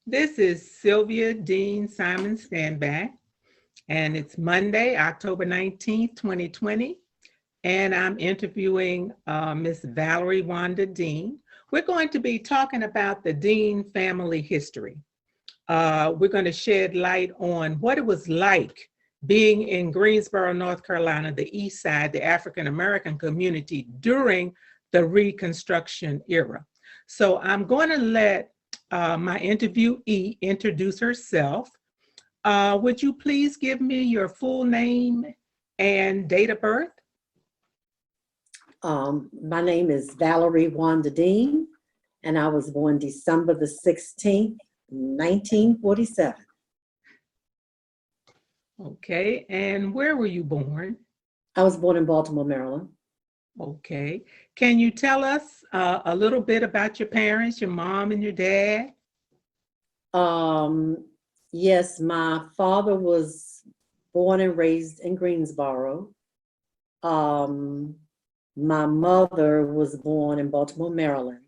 This is Sylvia Dean Simon Stanback, and it's Monday, October 19th, 2020, and I'm interviewing Miss Valerie Wanda Dean. We're going to be talking about the Dean family history. We're going to shed light on what it was like being in Greensboro, North Carolina, the East Side, the African American community during the Reconstruction era. So I'm going to let my interviewee introduce herself. Would you please give me your full name and date of birth? My name is Valerie Wanda Dean, and I was born December the 16th, 1947. Okay, and where were you born? I was born in Baltimore, Maryland. Okay, can you tell us a little bit about your parents, your mom and your dad? Yes, my father was born and raised in Greensboro. My mother was born in Baltimore, Maryland.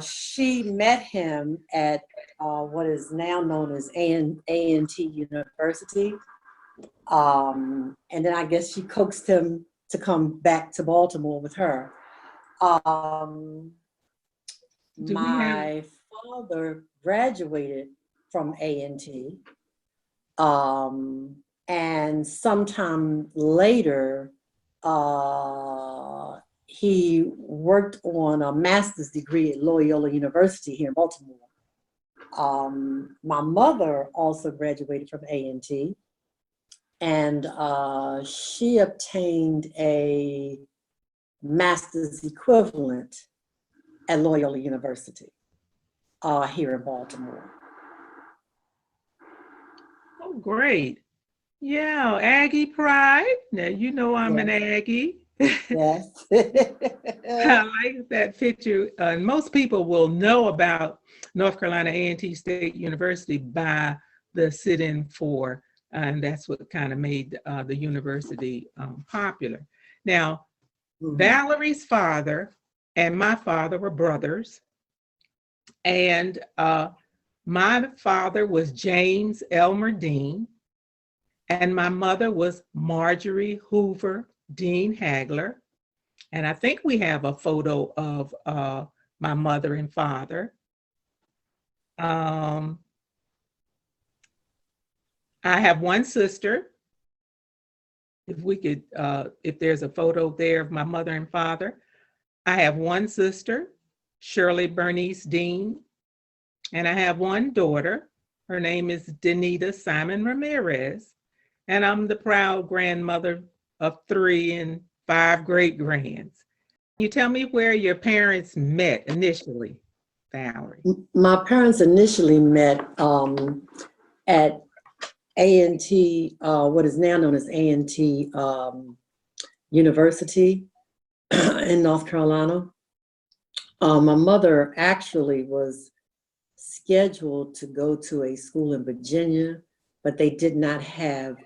She met him at what is now known as A&T University. And then I guess she coaxed him to come back to Baltimore with her. My father graduated from A&T. And sometime later, he worked on a master's degree at Loyola University here in Baltimore. My mother also graduated from A&T, and she obtained a master's equivalent at Loyola University here in Baltimore. Oh, great. Yeah, Aggie pride. Now, you know I'm an Aggie. Yes. I like that picture. Most people will know about North Carolina A&T State University by the sit-in for, and that's what kind of made the university popular. Now, Valerie's father and my father were brothers, and my father was James Elmer Dean, and my mother was Marjorie Hoover Dean Hagler. And I think we have a photo of my mother and father. I have one sister. If we could, if there's a photo there of my mother and father. I have one sister, Shirley Bernice Dean, and I have one daughter. Her name is Denita Simon Ramirez, and I'm the proud grandmother of 3 and 5 great-grands. Can you tell me where your parents met initially, Valerie? My parents initially met at A&T, what is now known as A&T University in North Carolina. My mother actually was scheduled to go to a school in Virginia, but they did not have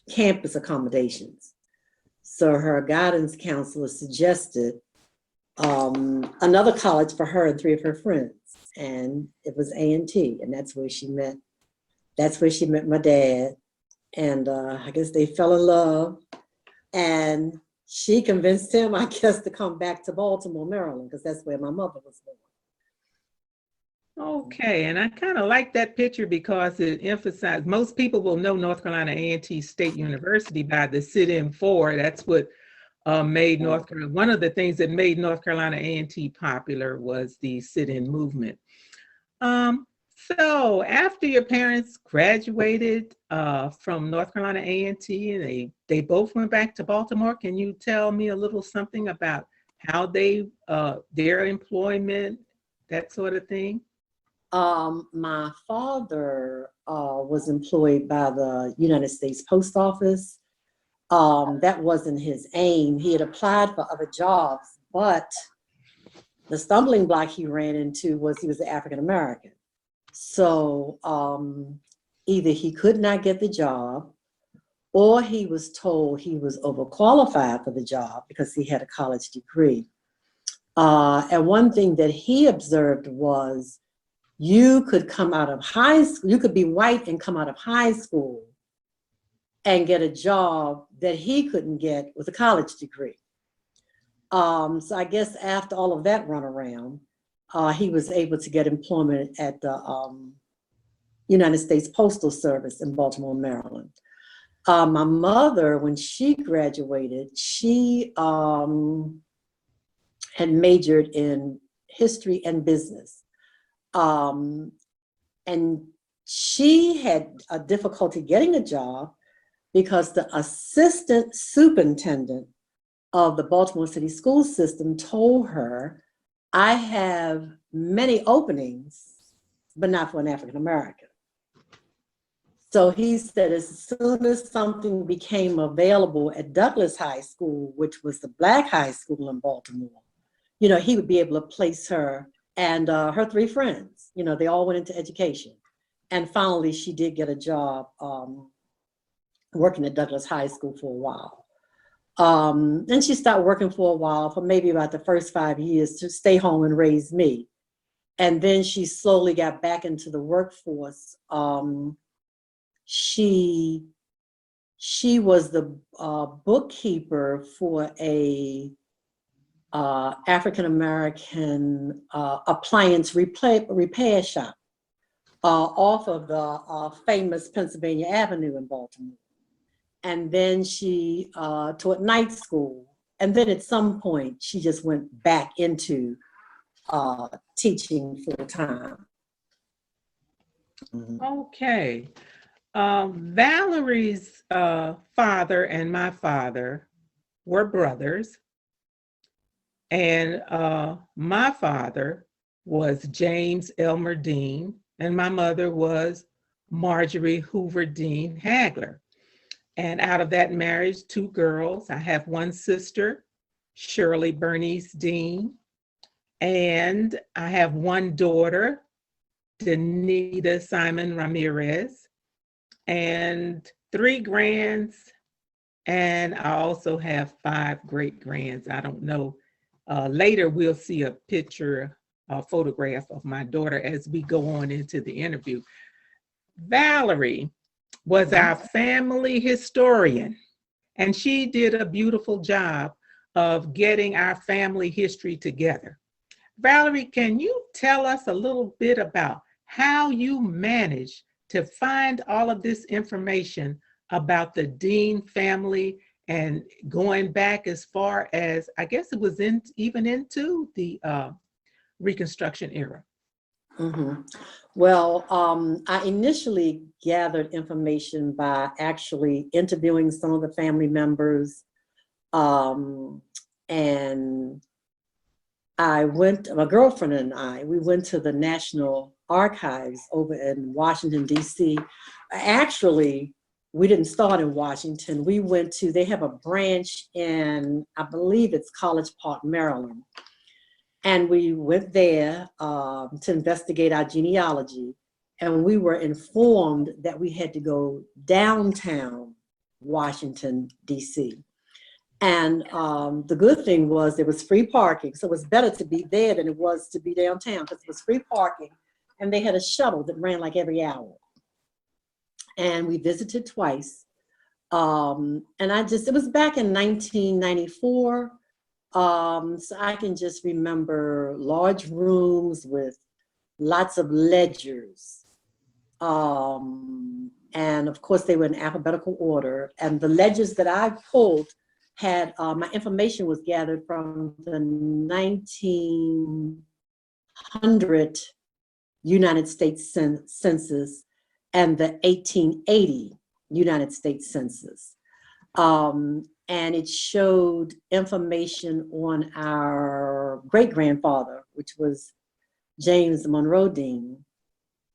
campus accommodations. So her guidance counselor suggested another college for her and 3 of her friends, and it was A&T, and that's where she met. That's where she met my dad, and I guess they fell in love, and she convinced him, I guess, to come back to Baltimore, Maryland, because that's where my mother was born. Okay, and I kind of like that picture because it emphasized, most people will know North Carolina A&T State University by the sit-in for. That's what made North Carolina, one of the things that made North Carolina A&T popular was the sit-in movement. So after your parents graduated from North Carolina A&T, and they both went back to Baltimore, can you tell me a little something about how they, their employment, that sort of thing? My father was employed by the United States Post Office. That wasn't his aim. He had applied for other jobs, but the stumbling block he ran into was he was African American. So either he could not get the job, or he was told he was overqualified for the job because he had a college degree. And one thing that he observed was you could come out of high school, you could be white and come out of high school and get a job that he couldn't get with a college degree. So I guess after all of that runaround, he was able to get employment at the United States Postal Service in Baltimore, Maryland. My mother, when she graduated, she had majored in history and business. And she had a difficulty getting a job because the assistant superintendent of the Baltimore City school system told her, I have many openings, but not for an African American. So he said as soon as something became available at Douglas High School, which was the Black high school in Baltimore, you know, he would be able to place her and her three friends. You know, they all went into education. And finally, she did get a job working at Douglas High School for a while. And she stopped working for a while, for maybe about the first 5 years, to stay home and raise me. And then she slowly got back into the workforce. She was the bookkeeper for a African-American appliance repair shop off of the famous Pennsylvania Avenue in Baltimore. And then she taught night school. And then at some point, she just went back into teaching full time. Okay. Valerie's father and my father were brothers. And my father was James Elmer Dean, and my mother was Marjorie Hoover Dean Hagler. And out of that marriage, 2 girls. I have one sister, Shirley Bernice Dean, and I have one daughter, Denita Simon Ramirez, and 3 grands, and I also have 5 great grands. I don't know. Later, we'll see a picture, a photograph of my daughter as we go on into the interview. Valerie was our family historian, and she did a beautiful job of getting our family history together. Valerie, can you tell us a little bit about how you managed to find all of this information about the Dean family and going back as far as, I guess it was even into the Reconstruction era? Mm-hmm. Well, I initially gathered information by actually interviewing some of the family members. And my girlfriend and I, we went to the National Archives over in Washington, D.C. Actually, we didn't start in Washington. We went to, they have a branch in, I believe it's College Park, Maryland. And we went there to investigate our genealogy. And we were informed that we had to go downtown Washington, D.C. And the good thing was there was free parking. So it was better to be there than it was to be downtown, because it was free parking. And they had a shuttle that ran like every hour. And we visited twice. And it was back in 1994. So I can just remember large rooms with lots of ledgers. And of course they were in alphabetical order. And the ledgers that I pulled had, my information was gathered from the 1900 United States Census and the 1880 United States Census. And it showed information on our great-grandfather, which was James Monroe Dean.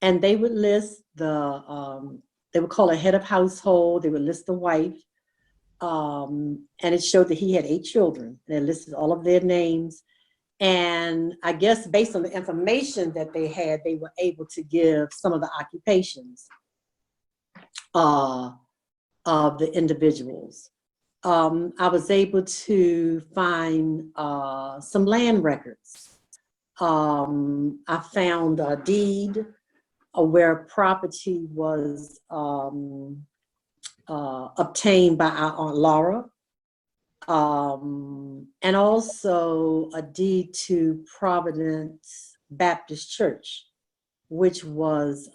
And they would list they would call a head of household, they would list the wife. And it showed that he had 8 children. They listed all of their names. And I guess based on the information that they had, they were able to give some of the occupations of the individuals. I was able to find some land records I found a deed where property was obtained by our Aunt Laura, and also a deed to Providence Baptist Church, which was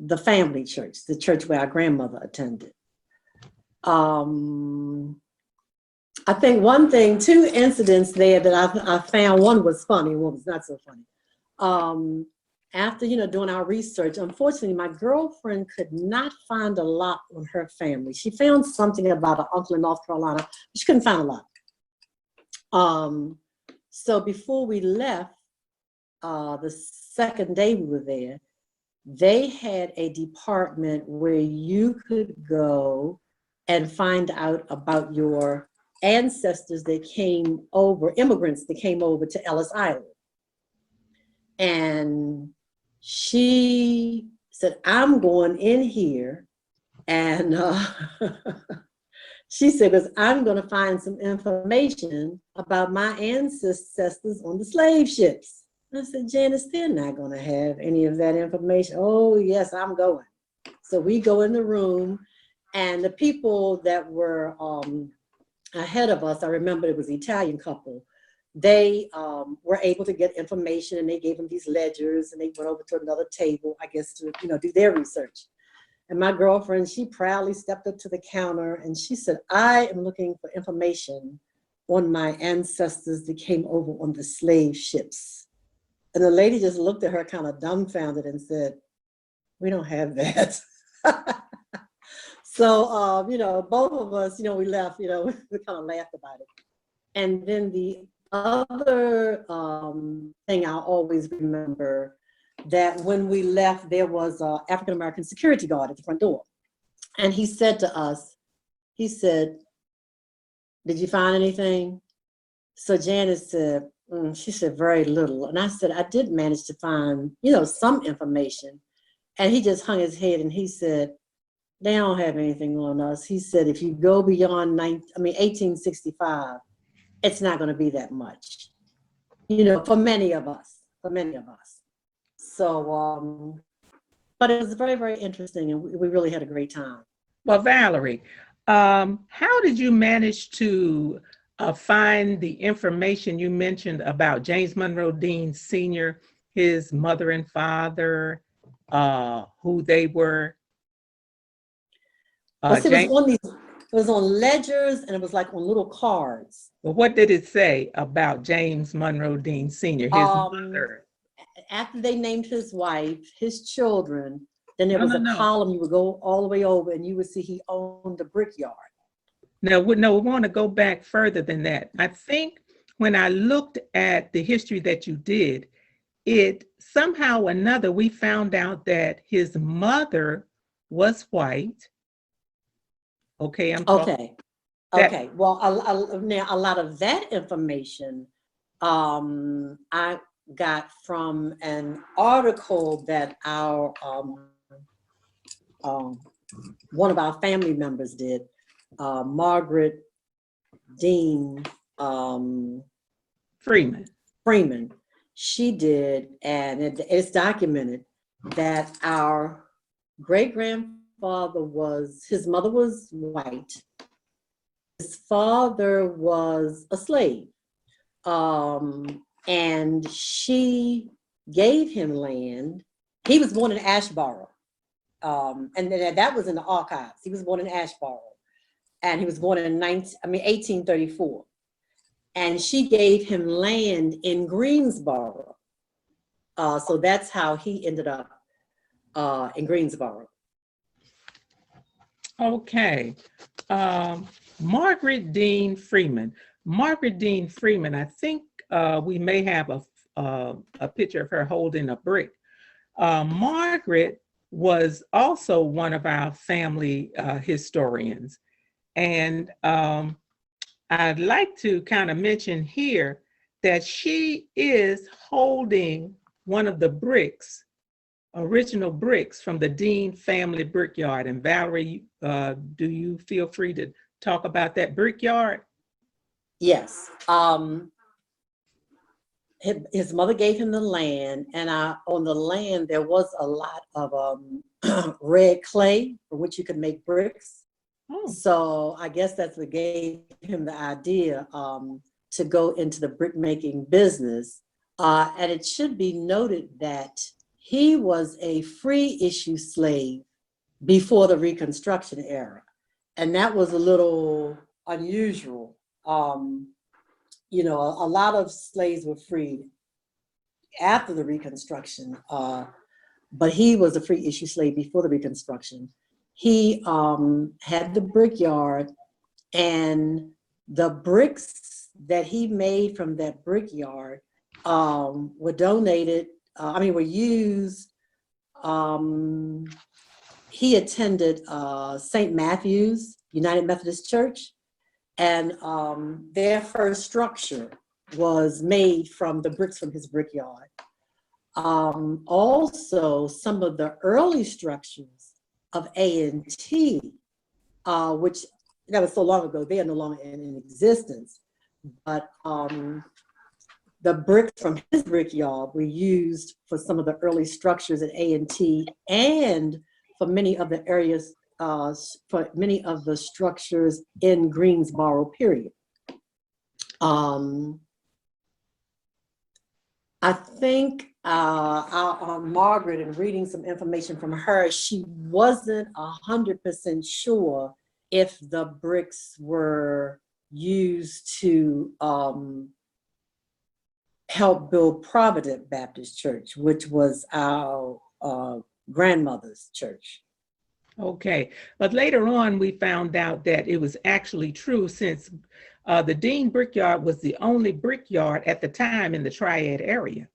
the family church, the church where our grandmother attended. I think one thing, two incidents there that I found, one was funny, one was not so funny. After, doing our research, unfortunately, my girlfriend could not find a lot on her family. She found something about an uncle in North Carolina, but she couldn't find a lot. So before we left, the second day we were there, they had a department where you could go and find out about your ancestors that came over, immigrants that came over to Ellis Island. And she said, I'm going in here, and she said, because I'm going to find some information about my ancestors on the slave ships. I said, Janice, they're not going to have any of that information. Oh, yes, I'm going. So we go in the room, and the people that were ahead of us, I remember it was an Italian couple, they were able to get information, and they gave them these ledgers, and they went over to another table, I guess, to do their research. And my girlfriend, she proudly stepped up to the counter, and she said, I am looking for information on my ancestors that came over on the slave ships. And the lady just looked at her kind of dumbfounded and said, we don't have that. So, both of us, we left, we kind of laughed about it. And then the other thing I'll always remember, that when we left, there was an African-American security guard at the front door. And he said to us, he said, did you find anything? So Janice said, she said, very little. And I said, I did manage to find, some information. And he just hung his head and he said, they don't have anything on us. He said, if you go beyond 1865, it's not going to be that much, for many of us. So, but it was very, very interesting, and we really had a great time. Well, Valerie, how did you manage to find the information you mentioned about James Monroe Dean Sr., his mother and father, who they were? It was on ledgers, and it was like on little cards. Well, what did it say about James Monroe Dean Sr., his mother? After they named his wife, his children, then there was a column you would go all the way over, and you would see he owned a brickyard. No, we want to go back further than that. I think when I looked at the history that you did, it somehow or another, we found out that his mother was white. Okay, I'm talking. Okay. Well, now a lot of that information I got from an article that our one of our family members did, Margaret Dean Freeman. She did, and it's documented that our great-grandfather his mother was white. His father was a slave. And she gave him land. He was born in Ashboro. And then that was in the archives. He was born in Ashboro. And he was born in 1834. And she gave him land in Greensboro. So that's how he ended up in Greensboro. Okay. Margaret Dean Freeman. Margaret Dean Freeman, I think we may have a picture of her holding a brick. Margaret was also one of our family historians. And I'd like to kind of mention here that she is holding one of the bricks, original bricks from the Dean family brickyard. And Valerie, do you feel free to talk about that brickyard? Yes. his mother gave him the land, and on the land there was a lot of red clay from which you could make bricks. Oh, So I guess that's what gave him the idea to go into the brick making business. And it should be noted that he was a free issue slave before the Reconstruction era. And that was a little unusual. You know, a lot of slaves were freed after the Reconstruction, but he was a free issue slave before the Reconstruction. He had the brickyard, and the bricks that he made from that brickyard were donated, were used. He attended St. Matthew's United Methodist Church, and their first structure was made from the bricks from his brickyard. Also, some of the early structures of A&T, which that was so long ago, they are no longer in existence, but the bricks from his brickyard were used for some of the early structures at A&T and for many of the areas, for many of the structures in Greensboro, period. I think our Margaret, in reading some information from her, she wasn't 100% sure if the bricks were used to help build Provident Baptist Church, which was our grandmother's church. okay. But later on, we found out that it was actually true, since the Dean Brickyard was the only brickyard at the time in the Triad area.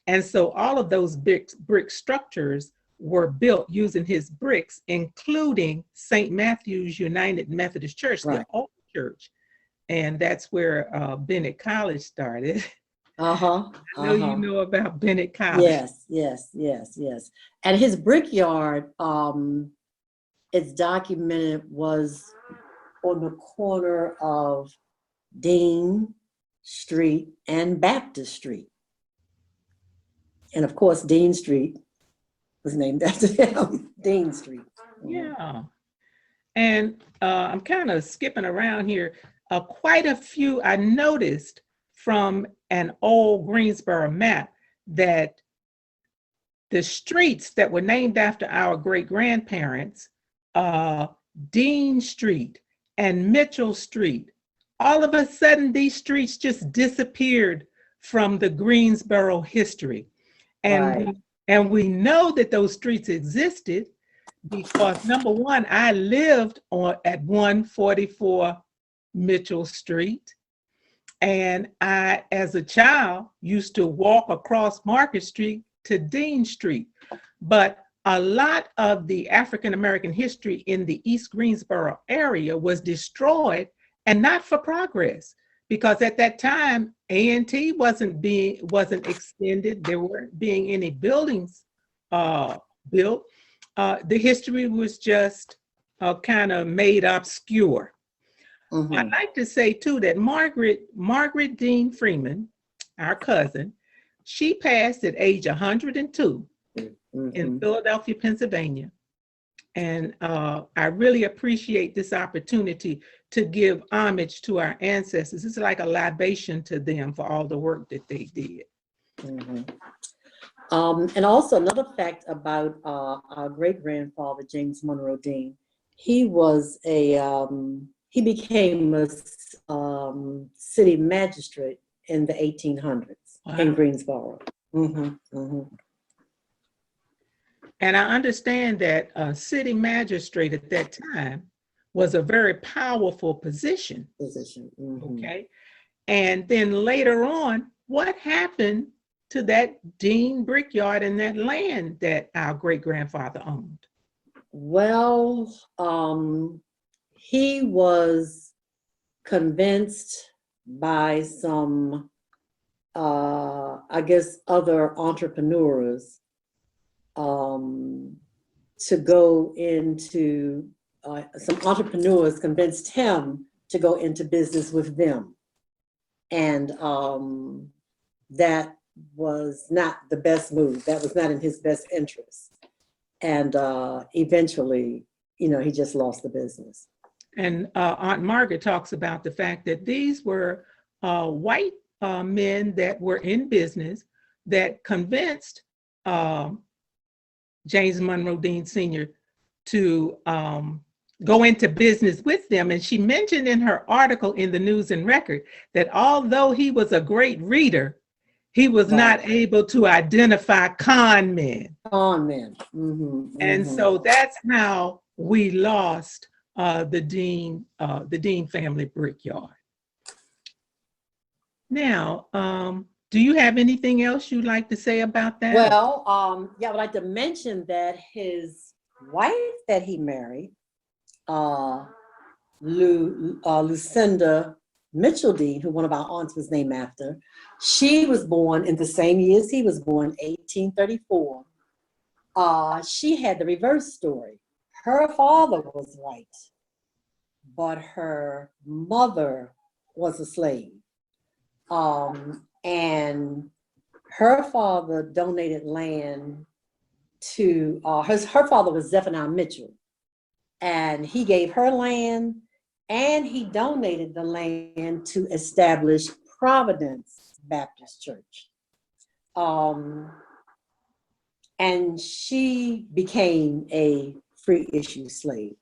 And so all of those brick structures were built using his bricks, including St. Matthew's United Methodist Church, Right. the old church. And that's where Bennett College started. Uh-huh. I know you know about Bennett College. Yes. And his brickyard, it's documented, was on the corner of Dean Street and Baptist Street. And of course, Dean Street was named after him, Dean Street. Yeah. And I'm kind of skipping around here. Quite a few, I noticed from an old Greensboro map that the streets that were named after our great-grandparents, Dean Street and Mitchell Street, all of a sudden these streets just disappeared from the Greensboro history. And, Right. we know that those streets existed because, number one, I lived at 144 Mitchell Street. And I, as a child, used to walk across Market Street to Dean Street. But a lot of the African-American history in the East Greensboro area was destroyed, and not for progress, because at that time, A&T wasn't extended. There weren't being any buildings built. The history was just kind of made obscure. Mm-hmm. I'd like to say too that Margaret Dean Freeman, our cousin, she passed at age 102 in Philadelphia, Pennsylvania. And I really appreciate this opportunity to give homage to our ancestors. It's like a libation to them for all the work that they did. And also another fact about our great-grandfather, James Monroe Dean, he became a city magistrate in the 1800s. Wow. In Greensboro. And I understand that a city magistrate at that time was a very powerful position. Okay. And then later on, what happened to that Dean Brickyard and that land that our great-grandfather owned? Well, he was convinced by some, I guess, other entrepreneurs to go into, some entrepreneurs convinced him to go into business with them. And that was not the best move. That was not in his best interest. And eventually, he just lost the business. And Aunt Margaret talks about the fact that these were white men that were in business that convinced James Monroe Dean Sr. to go into business with them. And she mentioned in her article in the News and Record that although he was a great reader, he was not able to identify con men. Con men. Mm-hmm, and so that's how we lost the Dean family brickyard. Now, do you have anything else you'd like to say about that? Well, yeah, I would like to mention that his wife that he married, Lucinda Mitchell Dean, who one of our aunts was named after, she was born in the same year as he was born, 1834. She had the reverse story. Her father was white, but her mother was a slave. And her father donated land to, her father was Zephaniah Mitchell, and he gave her land and he donated the land to establish Providence Baptist Church. And she became a free issue slave.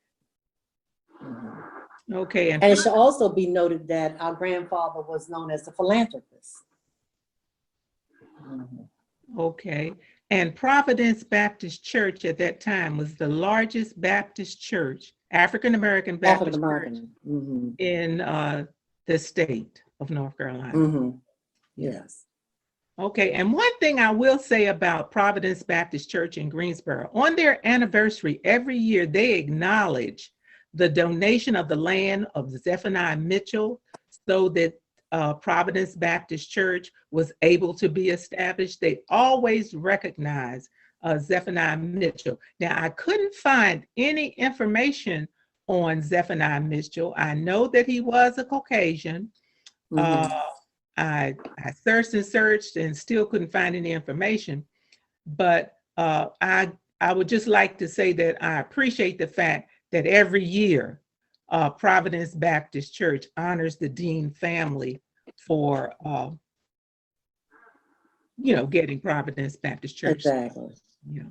Okay. And it should also be noted that our grandfather was known as a philanthropist. Okay. And Providence Baptist Church at that time was the largest Baptist church, African-American Baptist church in the state of North Carolina. Yes. Okay. And one thing I will say about Providence Baptist Church in Greensboro, on their anniversary every year, they acknowledge the donation of the land of Zephaniah Mitchell so that Providence Baptist Church was able to be established. They always recognize Zephaniah Mitchell. Now, I couldn't find any information on Zephaniah Mitchell. I know that he was a Caucasian. I searched and still couldn't find any information, but I would just like to say that I appreciate the fact that every year Providence Baptist Church honors the Dean family for, getting Providence Baptist Church. Exactly. Yeah.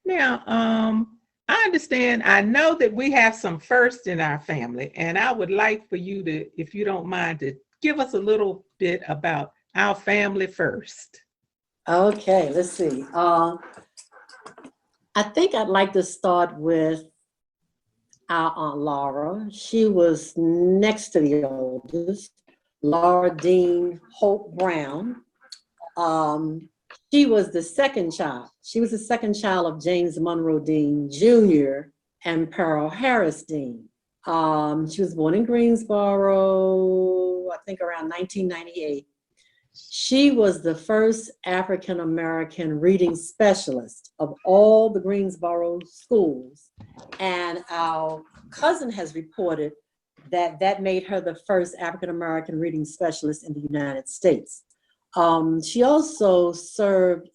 Now, I understand, I know that we have some firsts in our family, and I would like for you to, if you don't mind, to give us a little bit about our family first. Okay, let's see. I think I'd like to start with our Aunt Laura. She was next to the oldest, Laura Dean Holt Brown. She was the second child. She was the second child of James Monroe Dean Jr. and Pearl Harris Dean. She was born in Greensboro, I think around 1998. She was the first African-American reading specialist of all the Greensboro schools. And our cousin has reported that that made her the first African-American reading specialist in the United States. She also served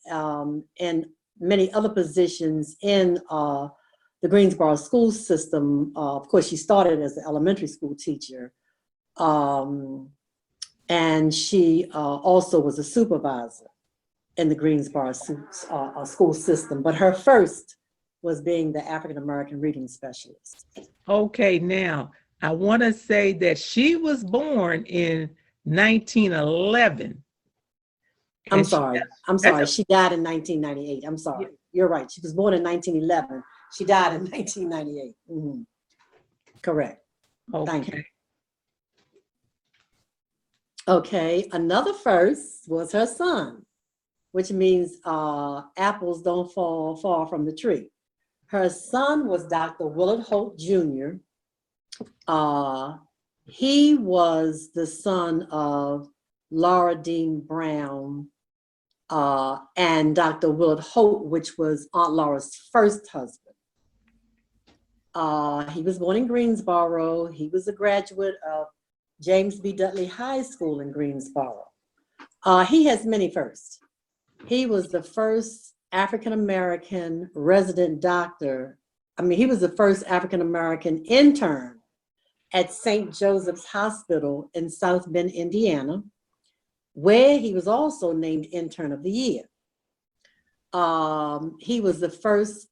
in many other positions in the Greensboro school system. Of course, she started as an elementary school teacher. And she also was a supervisor in the Greensboro school system. But her first was being the African-American reading specialist. Okay, now I want to say that she was born in 1911. I'm sorry. She died in 1998. I'm sorry. You're right. She was born in 1911. She died in 1998. Correct. Okay. Thank you. Okay. Another first was her son, which means apples don't fall far from the tree. Her son was Dr. Willard Holt Jr. He was the son of Laura Dean Brown and Dr. Willard Holt, which was Aunt Laura's first husband. He was born in Greensboro. He was a graduate of James B. Dudley High School in Greensboro. He has many firsts. He was the first African-American resident doctor. He was the first African-American intern at St. Joseph's Hospital in South Bend, Indiana, where he was also named Intern of the Year. He was the first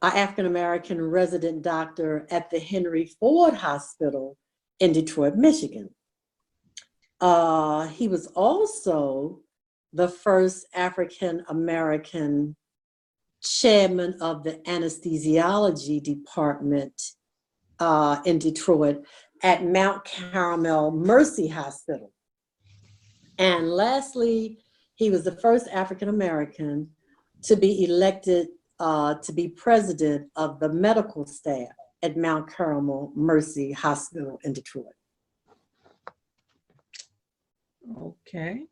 African-American resident doctor at the Henry Ford Hospital in Detroit, Michigan. He was also the first African-American chairman of the anesthesiology department in Detroit at Mount Carmel Mercy Hospital. And lastly, he was the first African-American to be elected to be president of the medical staff at Mount Carmel Mercy Hospital in Detroit. Okay.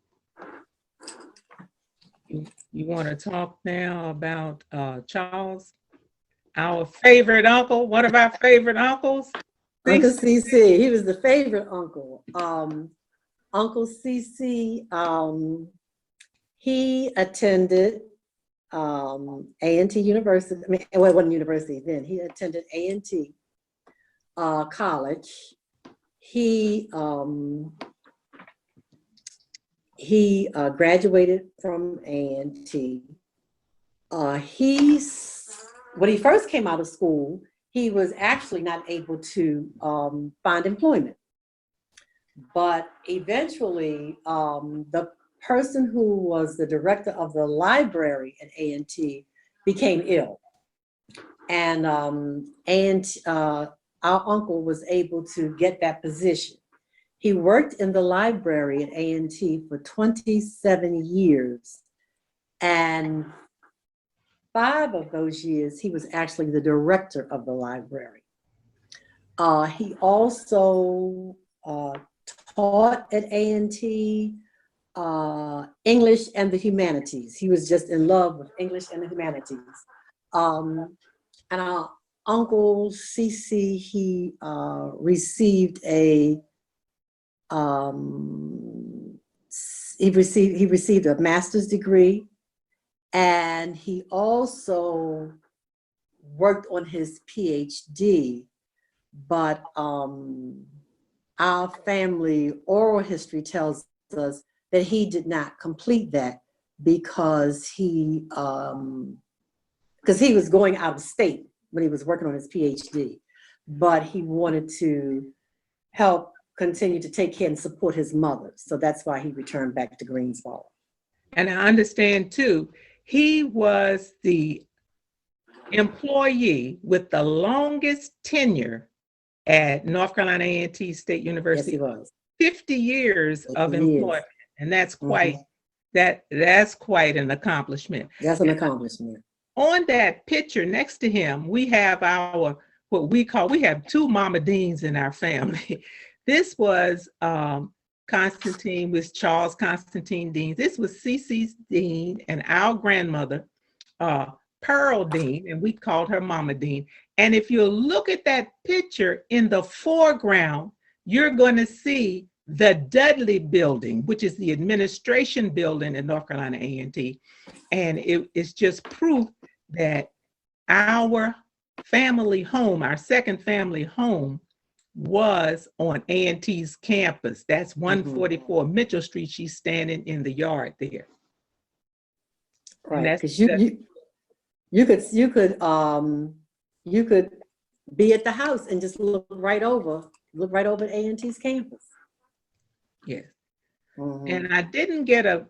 You want to talk now about Charles, our favorite uncle, one of our favorite uncles? Uncle CC, he was the favorite uncle. Uncle CC, he attended A&T University. Well, it wasn't university then. He attended A&T College. He graduated from A&T. When he first came out of school, he was actually not able to find employment. But eventually, the person who was the director of the library at A&T became ill. And our uncle was able to get that position. He worked in the library at A&T for 27 years. And 5 of those years, he was actually the director of the library. He also taught at A&T English and the humanities. He was just in love with English and the humanities. And our Uncle CC, he received a master's degree, and he also worked on his PhD, but our family oral history tells us that he did not complete that because he was going out of state when he was working on his PhD, but he wanted to help continue to take care and support his mother. So that's why he returned back to Greensboro. And I understand too, he was the employee with the longest tenure at North Carolina A&T State University. Yes, he was. 50 years of employment. And that's quite, that's quite an accomplishment. That's an accomplishment. On that picture next to him, we have we have 2 Mama Deans in our family. This was Constantine, with Charles Constantine Dean. This was CC's Dean and our grandmother, Pearl Dean, and we called her Mama Dean. And if you look at that picture in the foreground, you're going to see the Dudley building, which is the administration building in North Carolina A&T. And it's just proof that our family home, our second family home, was on A&T's campus. That's 144 Mitchell Street. She's standing in the yard there. Right, because you could be at the house and just look right over at A&T's campus. Yes. And I didn't get a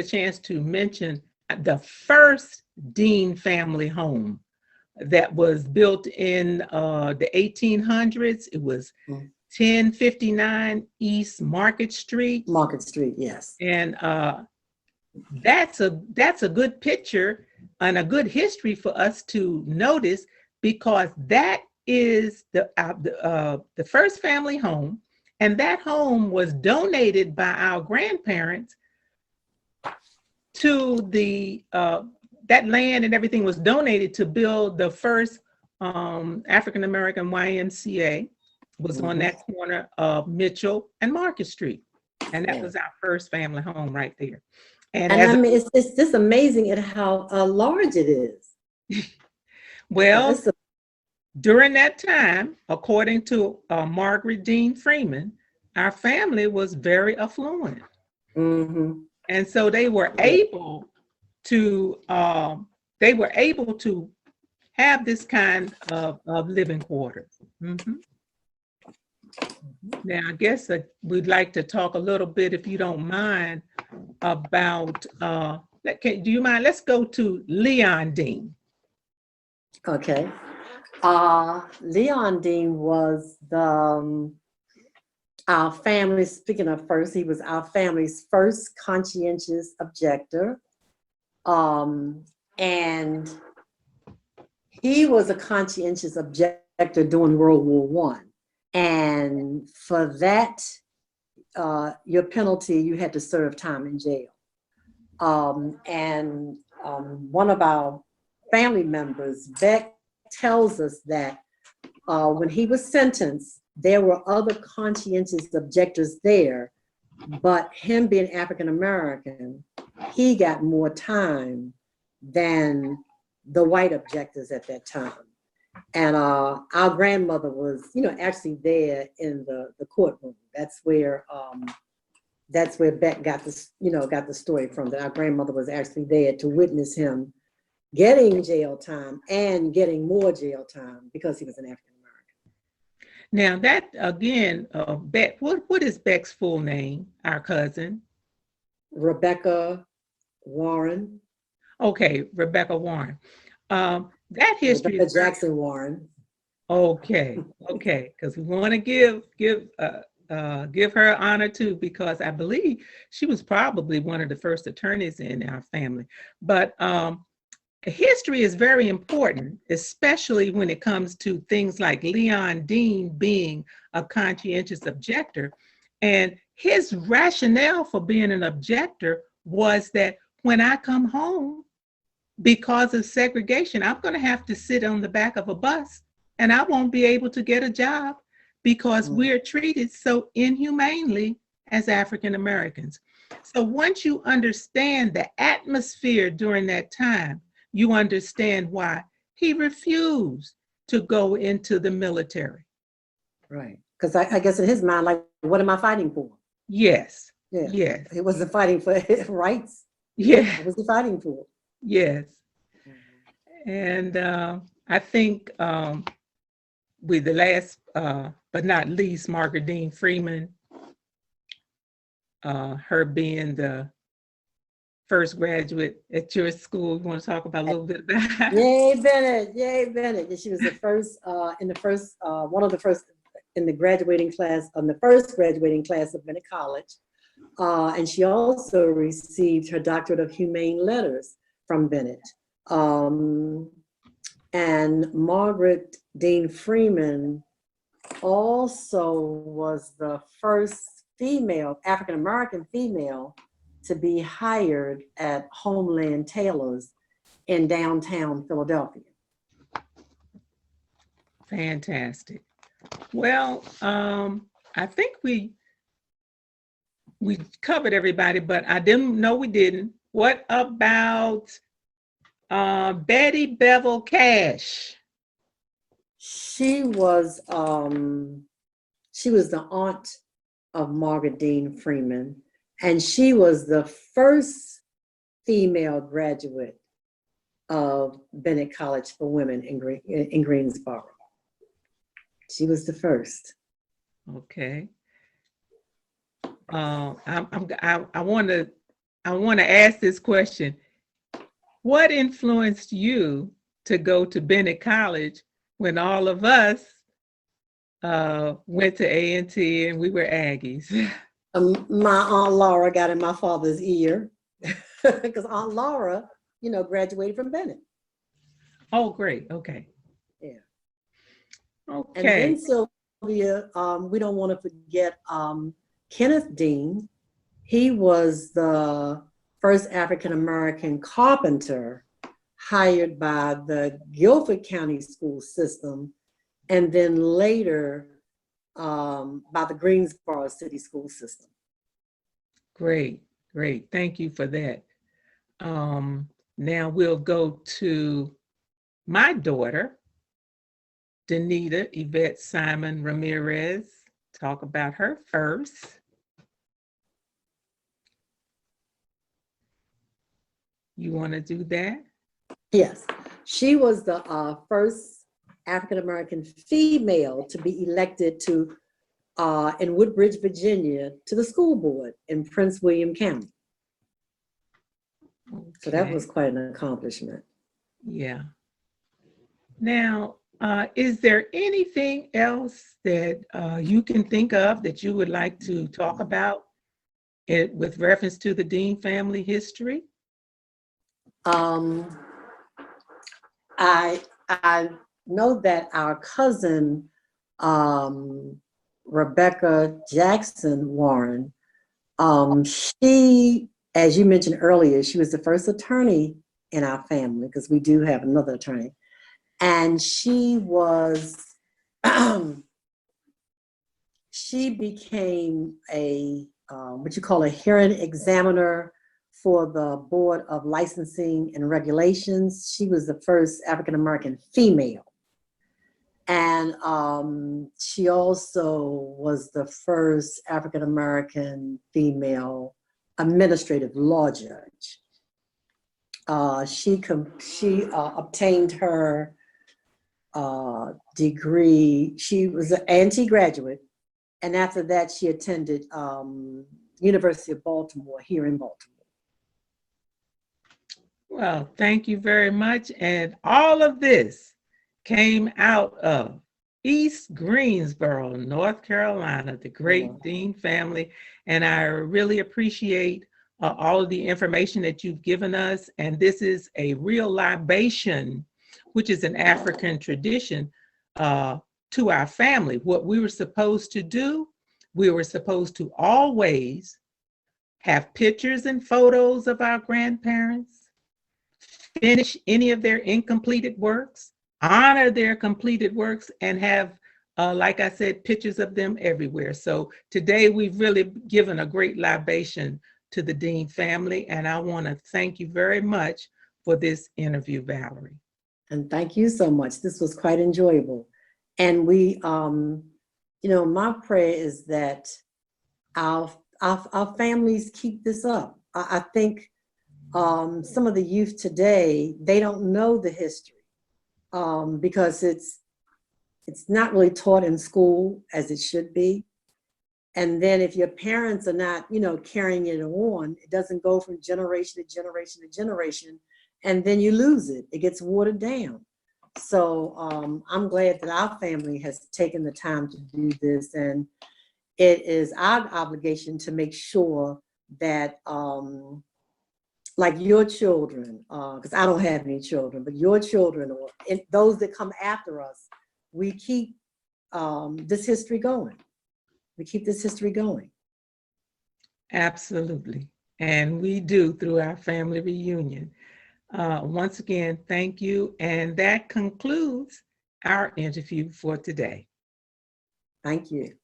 chance to mention the first Dean family home that was built in the 1800s. It was 1059 East Market Street. Market Street, yes. And that's a good picture and a good history for us to notice, because that is the first family home, and that home was donated by our grandparents to the that land, and everything was donated to build the first African-American YMCA was on that corner of Mitchell and Market Street. And that was our first family home right there. And I mean, it's just amazing at how large it is. Well, during that time, according to Margaret Dean Freeman, our family was very affluent. And so they were able to have this kind of living quarters. Now, I guess we'd like to talk a little bit, if you don't mind, about, do you mind? Let's go to Leon Dean. Okay. Leon Dean was our family, speaking of first, he was our family's first conscientious objector. And he was a conscientious objector during World War I. And for that, your penalty, you had to serve time in jail. One of our family members, Beck, tells us that when he was sentenced, there were other conscientious objectors there, but him being African American, he got more time than the white objectors at that time. And our grandmother was, actually there in the courtroom. That's where Beck got this, got the story from, that our grandmother was actually there to witness him getting jail time and getting more jail time because he was an African American. Now that again, Beck, what is Beck's full name? Our cousin, Rebecca Warren. Okay, Rebecca Warren. That history. Rebecca Jackson Warren. Okay, because we want to give her honor too, because I believe she was probably one of the first attorneys in our family. But history is very important, especially when it comes to things like Leon Dean being a conscientious objector. And his rationale for being an objector was that when I come home, because of segregation, I'm going to have to sit on the back of a bus and I won't be able to get a job because we're treated so inhumanely as African Americans. So once you understand the atmosphere during that time, you understand why he refused to go into the military. Right. Because I guess in his mind, like, what am I fighting for? Yes. Yeah. Yes. He wasn't fighting for his rights. Yeah. What was he fighting for? Yes. And I think with the last, but not least, Margaret Dean Freeman, her being the first graduate at your school. You want to talk about a little bit about that? Yay, Bennett. Yay, Bennett. And she was the first, one of the first in the graduating class, on the first graduating class of Bennett College. And she also received her doctorate of humane letters from Bennett. And Margaret Dean Freeman also was the first female, African-American female, to be hired at Homeland Tailors in downtown Philadelphia. Fantastic. Well, I think we covered everybody, but I didn't know we didn't. What about Betty Bevel Cash? She was the aunt of Margaret Dean Freeman, and she was the first female graduate of Bennett College for Women in Greensboro. She was the first. Okay. I want to ask this question. What influenced you to go to Bennett College when all of us went to A&T and we were Aggies? My Aunt Laura got in my father's ear because Aunt Laura, graduated from Bennett. Oh, great. Okay. Yeah. Okay. And then Sylvia, we don't want to forget Kenneth Dean. He was the first African-American carpenter hired by the Guilford County school system, and then later by the Greensboro City School System. Great, great. Thank you for that. Now we'll go to my daughter, Denita Yvette Simon Ramirez, talk about her first. You want to do that? Yes, she was the first African-American female to be elected to in Woodbridge, Virginia, to the school board in Prince William County. Okay. So that was quite an accomplishment. Yeah. Now, is there anything else that you can think of that you would like to talk about with reference to the Dean family history? I know that our cousin, Rebecca Jackson Warren, she, as you mentioned earlier, she was the first attorney in our family, because we do have another attorney. And she was, she became a, what you call a hearing examiner for the Board of Licensing and Regulations. She was the first African-American female. And she also was the first African-American female administrative law judge. She obtained her degree. She was an anti-graduate, and after that she attended University of Baltimore here in Baltimore. Well, thank you very much. And all of this came out of East Greensboro, North Carolina, the great Dean family. And I really appreciate all of the information that you've given us. And this is a real libation, which is an African tradition, to our family. What we were supposed to do, we were supposed to always have pictures and photos of our grandparents, finish any of their incompleted works, honor their completed works, and have, like I said, pictures of them everywhere. So today we've really given a great libation to the Dean family, and I want to thank you very much for this interview, Valerie. And thank you so much. This was quite enjoyable. And we, you know, my prayer is that our families keep this up. I think some of the youth today, they don't know the history because it's not really taught in school as it should be. And then if your parents are not, you know, carrying it on, it doesn't go from generation to generation to generation, and then you lose it. It gets watered down. So I'm glad that our family has taken the time to do this, and it is our obligation to make sure that like your children, because I don't have any children, but your children or those that come after us, we keep this history going. We keep this history going. Absolutely. And we do through our family reunion. Once again, thank you. And that concludes our interview for today. Thank you.